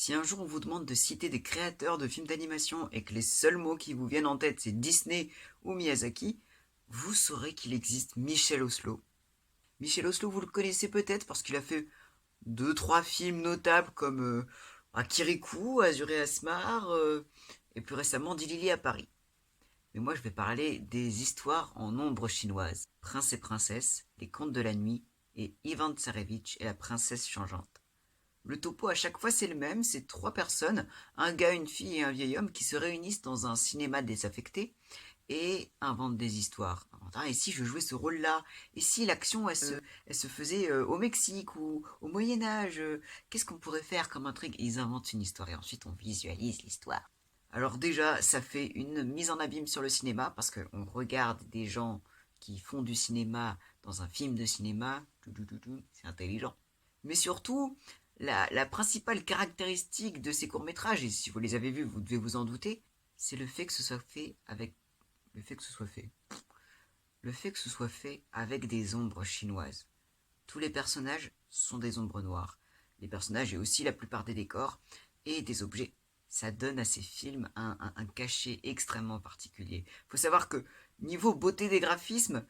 Si un jour on vous demande de citer des créateurs de films d'animation et que les seuls mots qui vous viennent en tête c'est Disney ou Miyazaki, vous saurez qu'il existe Michel Oslo. Michel Oslo, vous le connaissez peut-être parce qu'il a fait deux, trois films notables comme Kirikou, Azur et Asmar et plus récemment Dilili à Paris. Mais moi je vais parler des histoires en ombre chinoise. Prince et princesse, les contes de la nuit et Ivan Tsarevitch et la princesse changeante. Le topo à chaque fois c'est le même, c'est trois personnes, un gars, une fille et un vieil homme qui se réunissent dans un cinéma désaffecté et inventent des histoires. Et si je jouais ce rôle-là? Et si l'action elle se faisait au Mexique ou au Moyen-Âge? Qu'est-ce qu'on pourrait faire comme intrigue? Ils inventent une histoire et ensuite on visualise l'histoire. Alors déjà, ça fait une mise en abîme sur le cinéma parce qu'on regarde des gens qui font du cinéma dans un film de cinéma, c'est intelligent. Mais surtout, la principale caractéristique de ces courts-métrages, et si vous les avez vus, vous devez vous en douter, c'est le fait que ce soit fait avec le fait que ce soit fait. Le fait que ce soit fait avec des ombres chinoises. Tous les personnages sont des ombres noires. Les personnages et aussi la plupart des décors et des objets. Ça donne à ces films un cachet extrêmement particulier. Faut savoir que niveau beauté des graphismes,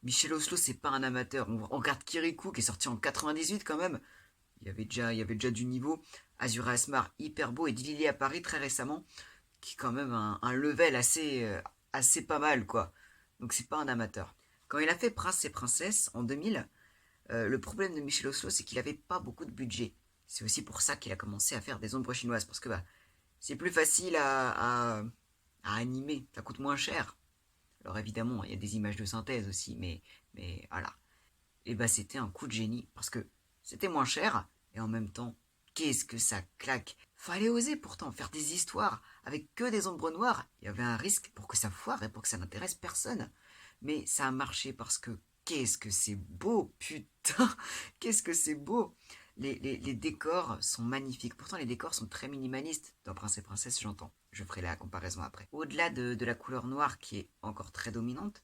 Michel Oslo c'est pas un amateur. On regarde Kirikou qui est sorti en 98 quand même. Il y avait déjà du niveau. Azura Asmar hyper beau et Dilili à Paris très récemment qui est quand même un level assez pas mal quoi. Donc c'est pas un amateur. Quand il a fait Prince et Princesse en 2000, le problème de Michel Oslo c'est qu'il avait pas beaucoup de budget. C'est aussi pour ça qu'il a commencé à faire des ombres chinoises parce que c'est plus facile à animer, ça coûte moins cher. Alors évidemment il y a des images de synthèse aussi, mais voilà. Et c'était un coup de génie parce que c'était moins cher et en même temps, qu'est-ce que ça claque. Fallait oser pourtant faire des histoires avec que des ombres noires. Il y avait un risque pour que ça foire et pour que ça n'intéresse personne. Mais ça a marché parce que qu'est-ce que c'est beau, putain, qu'est-ce que c'est beau. Les décors sont magnifiques. Pourtant, les décors sont très minimalistes dans Prince et Princesse, j'entends. Je ferai la comparaison après. Au-delà de la couleur noire qui est encore très dominante,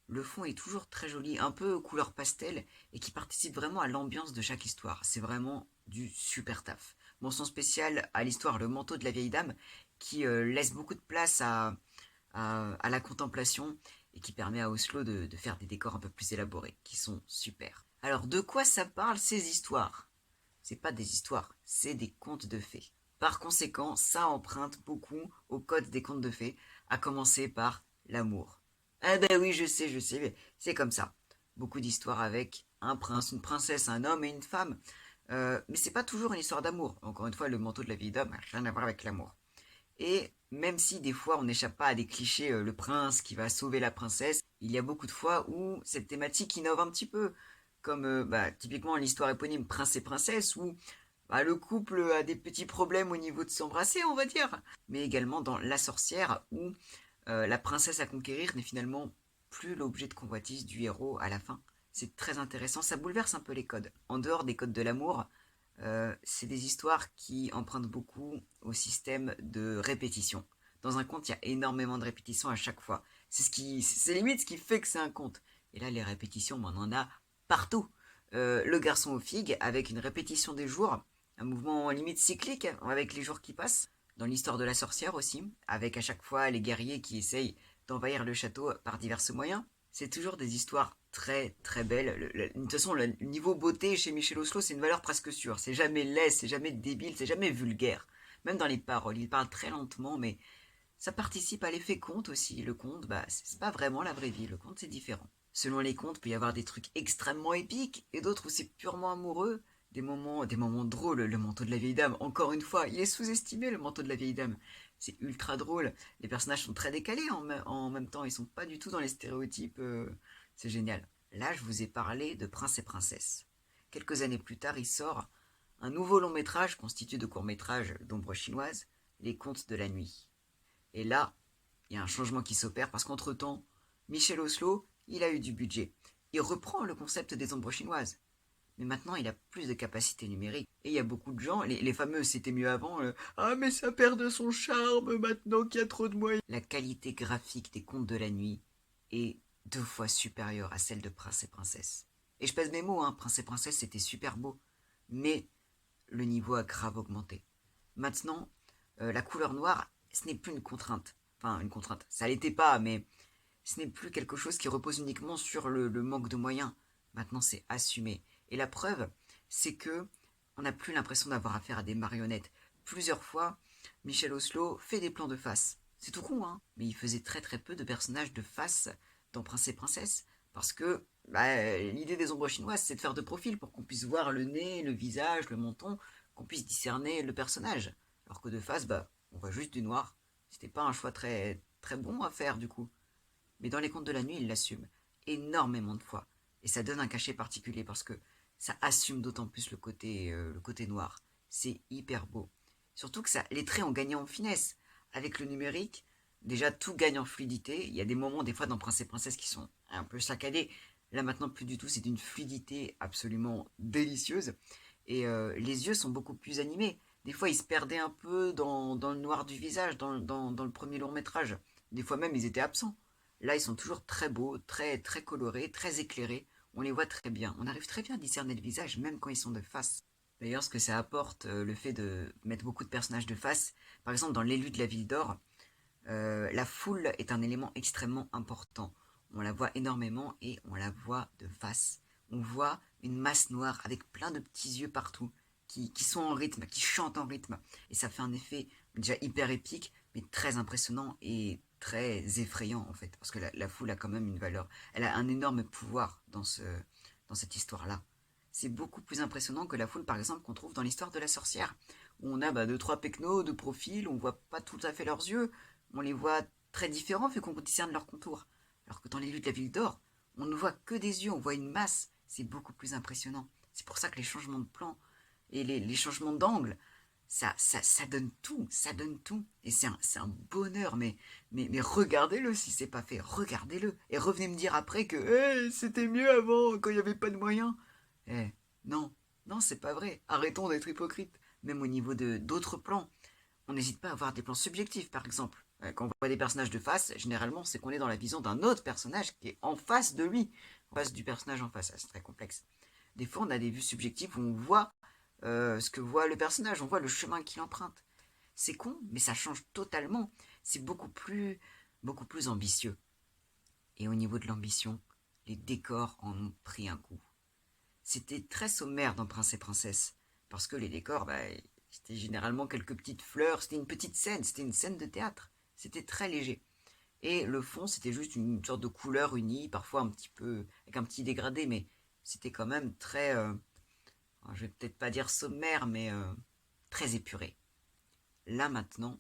le fond est toujours très joli, un peu couleur pastel, et qui participe vraiment à l'ambiance de chaque histoire. C'est vraiment du super taf. Mention spéciale à l'histoire Le manteau de la vieille dame, qui laisse beaucoup de place à la contemplation, et qui permet à Oslo de faire des décors un peu plus élaborés, qui sont super. Alors, de quoi ça parle ces histoires? C'est pas des histoires, c'est des contes de fées. Par conséquent, ça emprunte beaucoup au code des contes de fées, à commencer par l'amour. Ah ben oui, je sais, mais c'est comme ça. Beaucoup d'histoires avec un prince, une princesse, un homme et une femme. Mais c'est pas toujours une histoire d'amour. Encore une fois, le manteau de la vieille dame n'a rien à voir avec l'amour. Et même si des fois on n'échappe pas à des clichés, le prince qui va sauver la princesse, il y a beaucoup de fois où cette thématique innove un petit peu. Comme typiquement l'histoire éponyme Prince et Princesse, où le couple a des petits problèmes au niveau de s'embrasser, on va dire. Mais également dans La sorcière, où la princesse à conquérir n'est finalement plus l'objet de convoitise du héros à la fin. C'est très intéressant, ça bouleverse un peu les codes. En dehors des codes de l'amour, c'est des histoires qui empruntent beaucoup au système de répétition. Dans un conte, il y a énormément de répétitions à chaque fois. C'est limite ce qui fait que c'est un conte. Et là, les répétitions, on en a partout. Le garçon aux figues, avec une répétition des jours, un mouvement limite cyclique, avec les jours qui passent. Dans l'histoire de la sorcière aussi, avec à chaque fois les guerriers qui essayent d'envahir le château par divers moyens. C'est toujours des histoires très très belles. De toute façon, le niveau beauté chez Michel Oslo, c'est une valeur presque sûre. C'est jamais laid, c'est jamais débile, c'est jamais vulgaire. Même dans les paroles, il parle très lentement, mais ça participe à l'effet conte aussi. Le conte, c'est pas vraiment la vraie vie. Le conte, c'est différent. Selon les contes, il peut y avoir des trucs extrêmement épiques et d'autres où c'est purement amoureux. Des moments drôles. Le manteau de la vieille dame, encore une fois, il est sous-estimé, le manteau de la vieille dame. C'est ultra drôle. Les personnages sont très décalés en même temps. Ils sont pas du tout dans les stéréotypes. C'est génial. Là, je vous ai parlé de Prince et Princesse. Quelques années plus tard, il sort un nouveau long métrage constitué de courts métrages d'ombre chinoise, Les Contes de la nuit. Et là, il y a un changement qui s'opère parce qu'entre-temps, Michel Oslo, il a eu du budget. Il reprend le concept des ombres chinoises. Mais maintenant, il a plus de capacité numérique. Et il y a beaucoup de gens, les fameux c'était mieux avant, ah mais ça perd de son charme maintenant qu'il y a trop de moyens. La qualité graphique des contes de la nuit est deux fois supérieure à celle de Prince et Princesse. Et je pèse mes mots, Prince et Princesse c'était super beau. Mais le niveau a grave augmenté. Maintenant, la couleur noire, ce n'est plus une contrainte. Enfin, une contrainte, ça l'était pas, mais ce n'est plus quelque chose qui repose uniquement sur le manque de moyens. Maintenant, c'est assumé. Et la preuve, c'est que on n'a plus l'impression d'avoir affaire à des marionnettes. Plusieurs fois, Michel Oslo fait des plans de face. C'est tout con, hein, mais il faisait très très peu de personnages de face dans Prince et Princesse. Parce que l'idée des ombres chinoises, c'est de faire de profil pour qu'on puisse voir le nez, le visage, le menton, qu'on puisse discerner le personnage. Alors que de face, on voit juste du noir. C'était pas un choix très, très bon à faire du coup. Mais dans les contes de la nuit, il l'assume énormément de fois. Et ça donne un cachet particulier parce que ça assume d'autant plus le côté noir. C'est hyper beau. Surtout que ça, les traits ont gagné en finesse. Avec le numérique, déjà tout gagne en fluidité. Il y a des moments, des fois, dans Prince et Princesse qui sont un peu saccadés. Là maintenant, plus du tout, c'est d'une fluidité absolument délicieuse. Et les yeux sont beaucoup plus animés. Des fois, ils se perdaient un peu dans le noir du visage, dans le premier long métrage. Des fois même, ils étaient absents. Là, ils sont toujours très beaux, très, très colorés, très éclairés. On les voit très bien. On arrive très bien à discerner le visage, même quand ils sont de face. D'ailleurs, ce que ça apporte, le fait de mettre beaucoup de personnages de face, par exemple dans l'élu de la ville d'or, la foule est un élément extrêmement important. On la voit énormément et on la voit de face. On voit une masse noire avec plein de petits yeux partout qui sont en rythme, qui chantent en rythme. Et ça fait un effet déjà hyper épique, mais très impressionnant et très effrayant en fait. Parce que la foule a quand même une valeur. Elle a un énorme pouvoir dans cette histoire-là. C'est beaucoup plus impressionnant que la foule, par exemple, qu'on trouve dans l'histoire de la sorcière, où on a deux, trois pecnos de profil, on voit pas tout à fait leurs yeux, on les voit très différents vu qu'on discerne leurs contours. Alors que dans les lieux de la ville d'or, on ne voit que des yeux, on voit une masse. C'est beaucoup plus impressionnant. C'est pour ça que les changements de plan et les changements d'angle, ça donne tout, ça donne tout. Et c'est un bonheur, mais regardez-le si c'est pas fait, regardez-le. Et revenez me dire après que hey, c'était mieux avant, quand il n'y avait pas de moyens. Eh, non, non, c'est pas vrai. Arrêtons d'être hypocrites. Même au niveau de d'autres plans, on n'hésite pas à avoir des plans subjectifs, par exemple. Quand on voit des personnages de face, généralement, c'est qu'on est dans la vision d'un autre personnage qui est en face de lui, en face du personnage en face. C'est très complexe. Des fois, on a des vues subjectives où on voit ce que voit le personnage, on voit le chemin qu'il emprunte. C'est con, mais ça change totalement. C'est beaucoup plus ambitieux. Et au niveau de l'ambition, les décors en ont pris un coup. C'était très sommaire dans Prince et Princesse, parce que les décors, c'était généralement quelques petites fleurs, c'était une petite scène, c'était une scène de théâtre. C'était très léger. Et le fond, c'était juste une sorte de couleur unie, parfois un petit peu, avec un petit dégradé, mais c'était quand même très, je vais peut-être pas dire sommaire, mais très épuré. Là maintenant,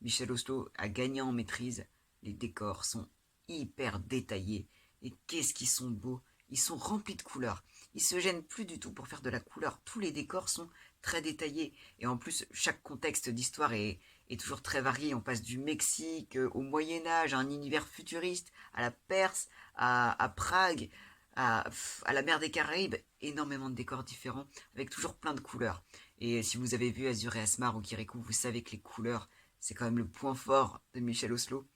Michel Oslo a gagné en maîtrise, les décors sont hyper détaillés, et qu'est-ce qu'ils sont beaux, ils sont remplis de couleurs. Ils se gênent plus du tout pour faire de la couleur. Tous les décors sont très détaillés. Et en plus, chaque contexte d'histoire est toujours très varié. On passe du Mexique au Moyen-Âge, à un univers futuriste, à la Perse, à Prague, à la mer des Caraïbes. Énormément de décors différents, avec toujours plein de couleurs. Et si vous avez vu Azur et Asmar ou Kirikou, vous savez que les couleurs, c'est quand même le point fort de Michel Oslo.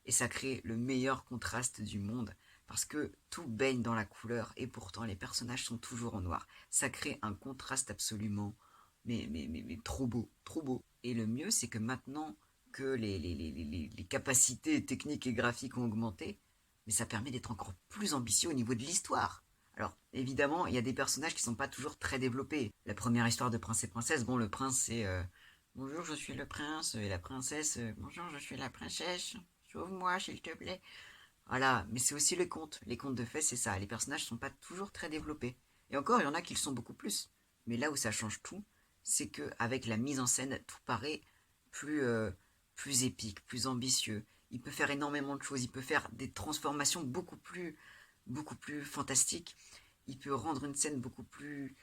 Et ça crée le meilleur contraste du monde parce que tout baigne dans la couleur et pourtant les personnages sont toujours en noir. Ça crée un contraste absolument mais trop beau, trop beau. Et le mieux, c'est que maintenant que les capacités techniques et graphiques ont augmenté, mais ça permet d'être encore plus ambitieux au niveau de l'histoire. Alors, évidemment, il y a des personnages qui ne sont pas toujours très développés. La première histoire de Prince et Princesse, bon, le prince, c'est bonjour, je suis le prince, et la princesse, bonjour, je suis la princesse, sauve-moi, s'il te plaît. Voilà, mais c'est aussi les contes. Les contes de fées, c'est ça. Les personnages sont pas toujours très développés. Et encore, il y en a qui le sont beaucoup plus. Mais là où ça change tout, c'est que avec la mise en scène, tout paraît plus, plus épique, plus ambitieux. Il peut faire énormément de choses. Il peut faire des transformations beaucoup plus fantastiques. Il peut rendre une scène beaucoup plus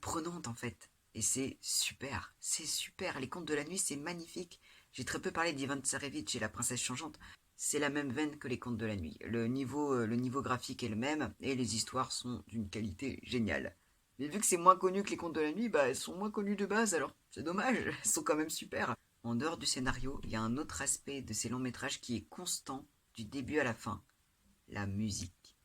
prenante en fait. Et c'est super, c'est super. Les contes de la nuit, c'est magnifique. J'ai très peu parlé d'Ivan Tsarevitch et la princesse changeante. C'est la même veine que les contes de la nuit. Le niveau graphique est le même et les histoires sont d'une qualité géniale. Mais vu que c'est moins connu que les contes de la nuit, elles sont moins connues de base, alors c'est dommage, elles sont quand même super. En dehors du scénario, il y a un autre aspect de ces longs métrages qui est constant du début à la fin, la musique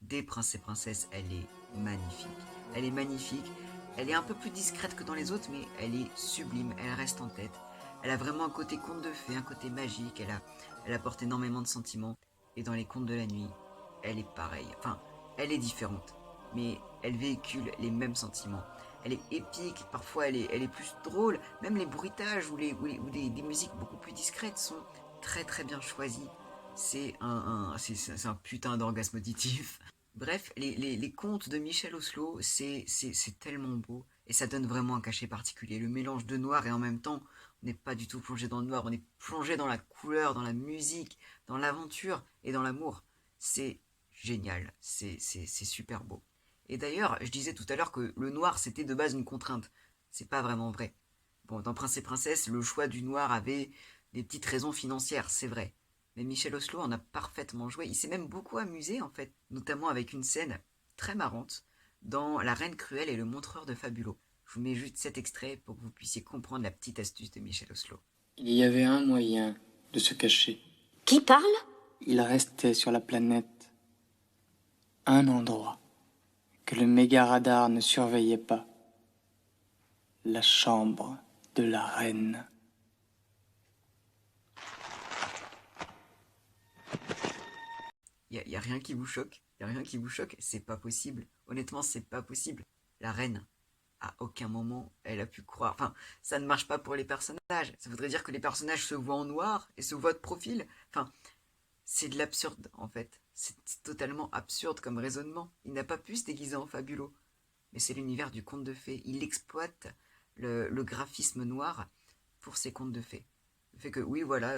des Princes et Princesses, elle est magnifique. Elle est magnifique. Elle est un peu plus discrète que dans les autres, mais elle est sublime, elle reste en tête. Elle a vraiment un côté conte de fées, un côté magique, elle apporte énormément de sentiments. Et dans les contes de la nuit, elle est pareille. Enfin, elle est différente, mais elle véhicule les mêmes sentiments. Elle est épique, parfois elle est plus drôle. Même les bruitages ou des musiques beaucoup plus discrètes sont très très bien choisis. C'est un putain d'orgasme auditif. Bref, les contes de Michel Oslo, c'est tellement beau et ça donne vraiment un cachet particulier. Le mélange de noir et en même temps, on n'est pas du tout plongé dans le noir, on est plongé dans la couleur, dans la musique, dans l'aventure et dans l'amour. C'est génial, c'est super beau. Et d'ailleurs, je disais tout à l'heure que le noir c'était de base une contrainte. C'est pas vraiment vrai. Bon, dans Prince et Princesse, le choix du noir avait des petites raisons financières, c'est vrai. Mais Michel Oslo en a parfaitement joué. Il s'est même beaucoup amusé, en fait, notamment avec une scène très marrante dans La Reine Cruelle et le Montreur de Fabulo. Je vous mets juste cet extrait pour que vous puissiez comprendre la petite astuce de Michel Oslo. Il y avait un moyen de se cacher. Qui parle? Il restait sur la planète un endroit que le méga radar ne surveillait pas. La chambre de la reine. Y a rien qui vous choque. Y a rien qui vous choque. C'est pas possible. Honnêtement, c'est pas possible. La reine, à aucun moment, elle a pu croire. Enfin, ça ne marche pas pour les personnages. Ça voudrait dire que les personnages se voient en noir et se voient de profil. Enfin, c'est de l'absurde, en fait. C'est totalement absurde comme raisonnement. Il n'a pas pu se déguiser en Fabulo. Mais c'est l'univers du conte de fées. Il exploite le graphisme noir pour ses contes de fées. Le fait que, oui, voilà,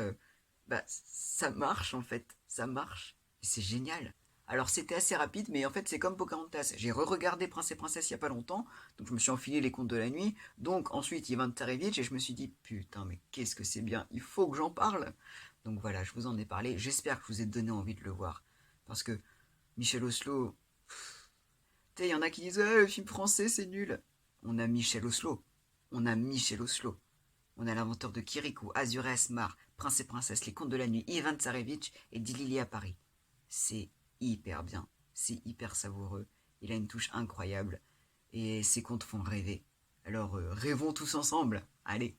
bah, ça marche, en fait. Ça marche. Et c'est génial. Alors c'était assez rapide, mais en fait c'est comme Pocahontas. J'ai re-regardé Prince et Princesse il y a pas longtemps, donc je me suis enfilé les contes de la nuit. Donc ensuite Ivan Tsarevitch et je me suis dit putain mais qu'est-ce que c'est bien, il faut que j'en parle. Donc voilà, je vous en ai parlé. J'espère que je vous ai donné envie de le voir, parce que Michel Oslo, tu sais, il y en a qui disent le film français c'est nul. On a Michel Oslo, on a Michel Oslo, on a l'inventeur de Kirikou, Azur et Asmar, Prince et Princesse, les contes de la nuit, Ivan Tsarevitch et Dilili à Paris. C'est hyper bien, c'est hyper savoureux, il a une touche incroyable et ses contes font rêver. Alors rêvons tous ensemble, allez.